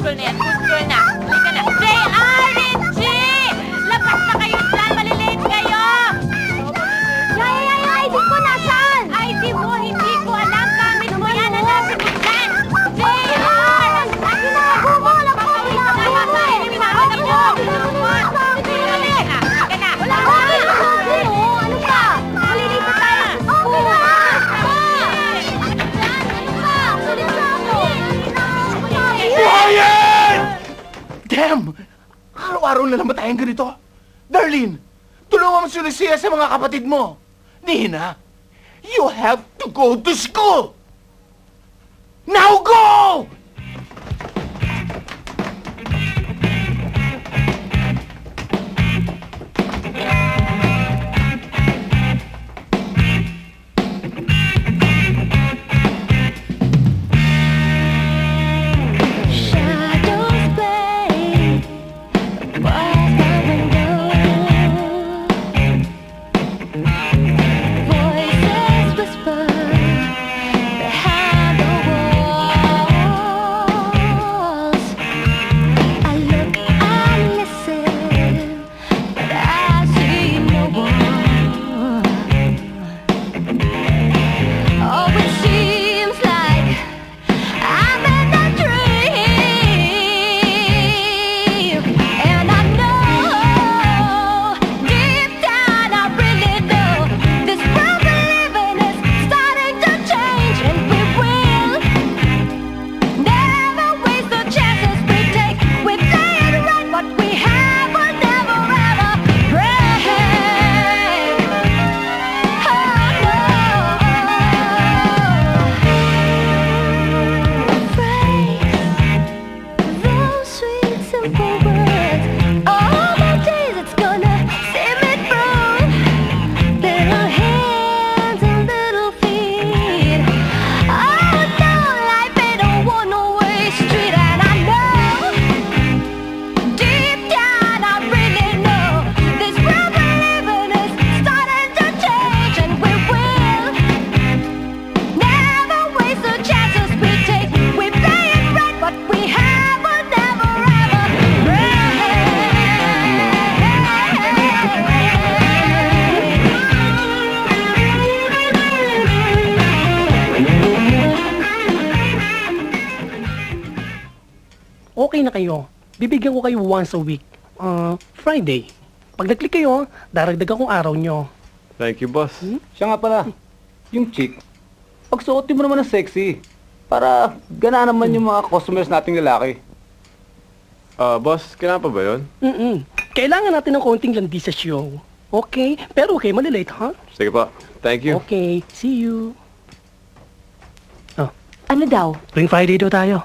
Food girl na yan. Food girl na. Halika na. JR! Richie! Labas na kayo dyan! Malilate kayo! Yung ID ko nasaan? ID mo, hindi ko alam. Gamit mo yan. Hanapin mo dyan. JR! Ginago mo! Alam ko! Hanap mo! Halika na. Wala ko! Ano pa? Malilipat tayo! Okay na! Quiet! Damn! Araw-araw na naman tayong ganito. Darlene, tulungan mo si Lucia sa mga kapatid mo. Nina, you have to go to school! Now go! Shadows play across the window. Voices whisper behind the walls. I look and listen, but I see no one. Oh, it seems like I'm in a dream, and I know, deep down I really know, this world we live in is starting to change, and we will never waste the chances we take. We play it right, what we have will never ever break. Those sweet simple words, all my days it's gonna see me through. Little hands and little feet. Oh no, life ain't a one-way street, and I know, deep down I really know, this world we live in is starting to change, and we will never waste the chances we take. We play it right, what we have will never ever Okay na kayo. Bibigyan ko kayo once a week. Friday. Pag nag-click kayo, daragdagan kong araw nyo. Thank you, boss. Siya nga pala, yung chick, pagsuotin mo naman ng sexy para gana naman yung mga customers nating lalaki. Boss, kailangan pa ba yun? Kailangan natin ng konting landi sa show. Okay? Pero okay, malilate, ha? Sige pa. Thank you. Okay, see you. Ano daw? Tuwing Friday daw tayo.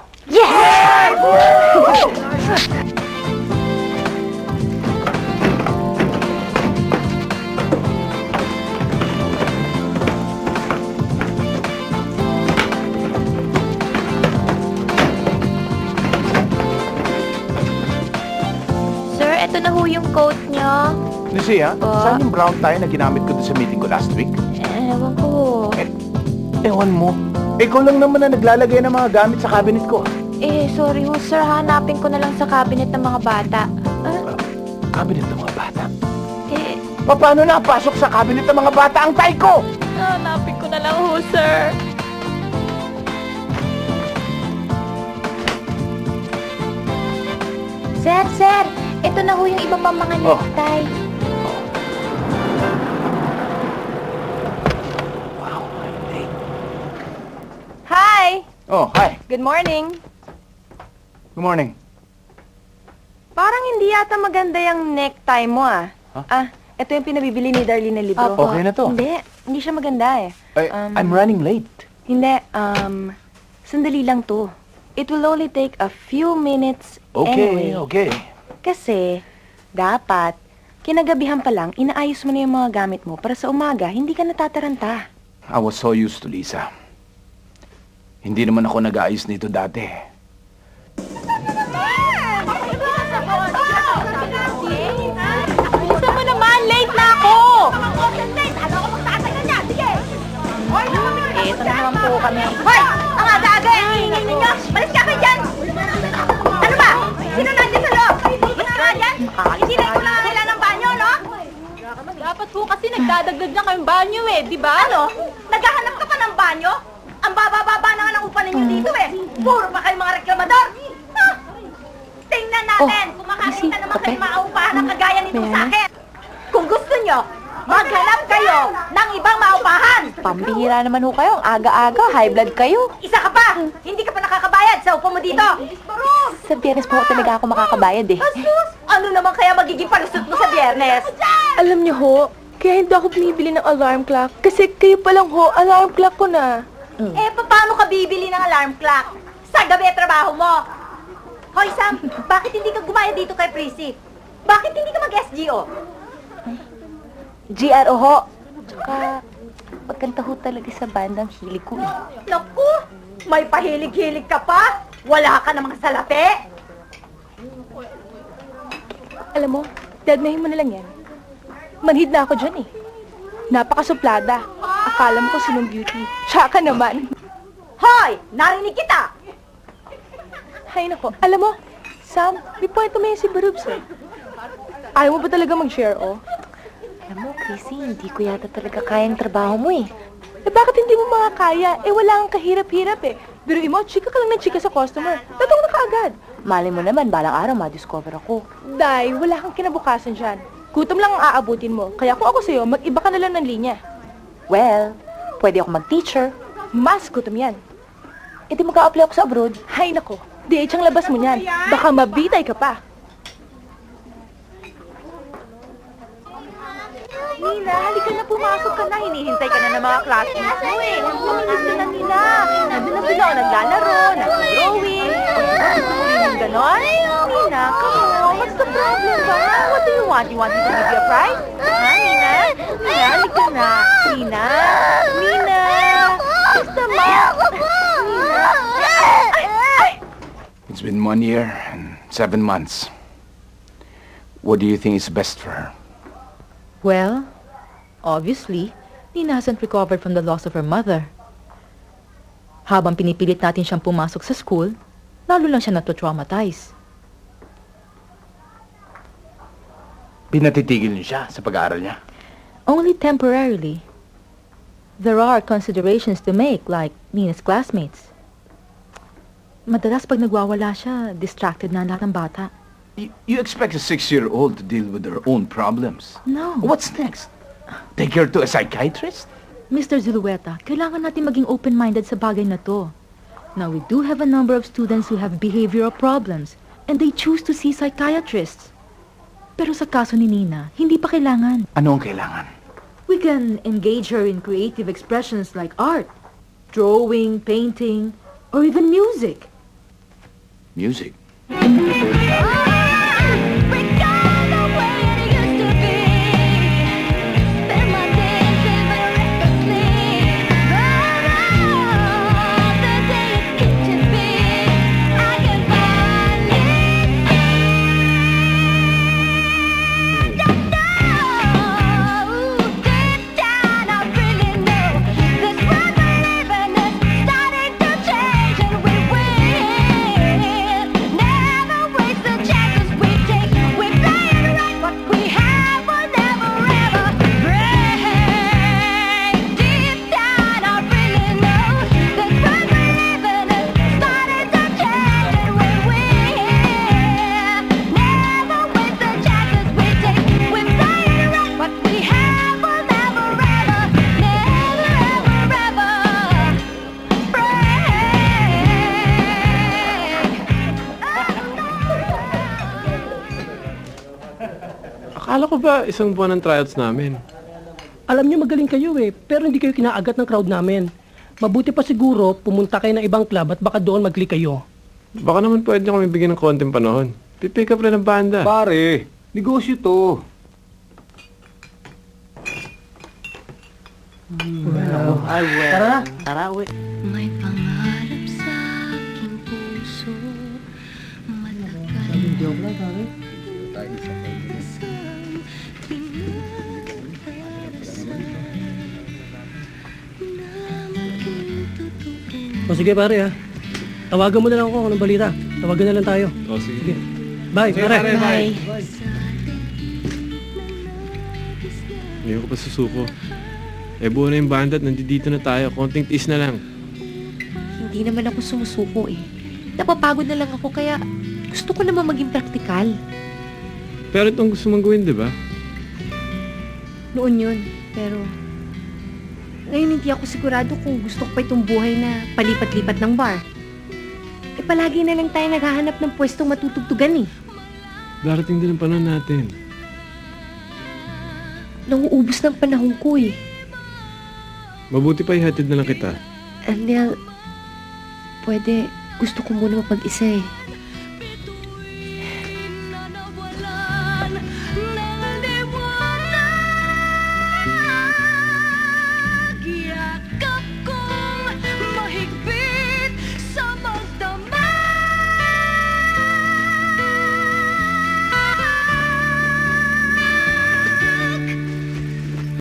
Sir, eto na ho yung coat nyo. Lucia, saan yung brown tie na ginamit ko doon sa meeting ko last week? Ewan ko. Ewan mo. Ikaw lang naman na naglalagay ng mga gamit sa cabinet ko. Sorry ho, sir. Hanapin ko na lang sa cabinet ng mga bata. Cabinet ng mga bata? Eh, Paano napasok sa cabinet ng mga bata ang tie ko? hanapin ko na lang ho, sir. Sir, ito na ho yung iba pang mga Oh. necktie. Wow, Hi! Oh, hi. Good morning. Good morning. Parang hindi yata maganda yung necktie mo, ah. Huh? Ito yung pinabibili ni Darlene na libro. Okay na to. Hindi siya maganda eh. I'm running late. Hindi, sandali lang to. It will only take a few minutes anyway. Okay. Kasi, dapat, kinagabihan pa lang, inaayos mo na yung mga gamit mo para sa umaga, hindi ka natataranta. I was so used to Lisa. Hindi naman ako nag-aayos nito dati. Gusto mo naman, late na ako! Ito na naman po kami. Hoy! Ang aga-aga! Hingin ninyo! Balis ka kayo dyan! Ano Nagdadagdag na kayong banyo eh, di ba? Ano? Naghahanap ka pa ng banyo? Ang baba-baba na nga ng upa ninyo dito eh. Puro pa kayo mga reklamador. Ha? Tingnan natin kung makakita naman kayo maupahan ng kagaya nito sa akin. Kung gusto nyo, maghanap kayo ng ibang maupahan. Pambihira naman ho kayo. Ang aga-aga, high blood kayo. Isa ka pa! Hindi ka pa nakakabayad sa upo mo dito. Sa Biyernes po talaga ako makakabayad eh. Ano naman kaya magiging palusot mo sa Biyernes? Alam niyo ho, kaya hindi ako bumibili ng alarm clock. Kasi kayo pa lang ho, alarm clock ko na. Eh, paano ka bibili ng alarm clock? Sa gabi trabaho mo. Hoy, Sam, bakit hindi ka gumaya dito kay Prissy? Bakit hindi ka mag-SGO? GRO ho. Tsaka, pagkanta ho talaga sa bandang hilig ko eh. Naku, may pahilig-hilig ka pa? Wala ka namang salapi? Alam mo, dadnahin mo na lang yan. Manhid na ako dyan eh. Napakasuplada. Akala mo ko sinong beauty. Tsaka naman. Hoy, narinig kita! Hay nako, alam mo, Sam, may point naman yan si Barubs eh. Ayaw mo ba talaga mag-share, oh? Alam mo, Chrissy, hindi ko yata talaga kayang trabaho mo eh. Eh bakit hindi mo makakaya? Eh wala kang kahirap-hirap eh. Biruin mo, chika ka lang ng chika sa customer. Tatong na kaagad. Malay mo naman, balang araw ma-discover ako. Day, wala kang kinabukasan dyan. Gutom lang ang aabutin mo. Kaya kung ako sa'yo, mag-iba ka na lang ng linya. Well, pwede ako mag-teacher. Mas gutom yan. Eh di mag-a-apply ako sa abroad. Hay nako, DH ang labas mo niyan. Baka mabitay ka pa. Nina, halika na, pumasok ka na. Hinihintay ka na ng mga classmates mo eh. Puminis ka na nila. Nandun na sila, naglalaro, nag-drawing. Gusto mo rin yung ganon? Nina, come on. What's the problem ba? What do you want? You want me to give you a prize? Ha, Nina? Nina, halika na. Nina? Nina? Just a mom. Nina? It's been 1 year and 7 months. What do you think is best for her? Well, obviously, Nina hasn't recovered from the loss of her mother. Habang pinipilit natin siyang pumasok sa school, lalo lang siya nato-traumatize. Pinatitigil niyo siya sa pag-aaral niya? Only temporarily. There are considerations to make, like Nina's classmates. Madalas pag nagwawala siya, distracted na ang lahat ng bata. You expect a 6-year-old to deal with her own problems? No. What's next? Take her to a psychiatrist? Mr. Zulueta, kailangan natin maging open-minded sa bagay na to. Now, we do have a number of students who have behavioral problems, and they choose to see psychiatrists. Pero sa kaso ni Nina, hindi pa kailangan. Ano ang kailangan? We can engage her in creative expressions like art, drawing, painting, or even music. Music? Akala ko ba isang buwan ang tryouts namin? Alam niyo magaling kayo eh, pero hindi kayo kinaagat ng crowd namin. Mabuti pa siguro, pumunta kayo ng ibang club at baka doon mag-click kayo. Baka naman pwede niyo kami bigyan ng konting panahon. Pipick up rin ng banda. Pare, negosyo to. Tara na. Tara, uwi. May pangarap sa aking puso. O sige pare ha. Tawagan mo na lang ako kung anong balita. Tawagan na lang tayo. O, sige. Bye, pare. Bye. Ayoko pa susuko. Buo na yung banda at nandito na tayo. Konting tiis na lang. Hindi naman ako sumusuko eh. Napapagod na lang ako kaya gusto ko naman maging praktikal. Pero itong gusto mong gawin, di ba? Noon yun, pero ngayon hindi ako sigurado kung gusto ko pa itong buhay na palipat-lipat ng bar. Palagi na lang tayo naghahanap ng pwestong matutugtugan eh. Darating din ang panahon natin. Nauubos ng panahon ko eh. Mabuti pa ihatid na lang kita. Andel, pwede, gusto ko muna mapag-isa eh.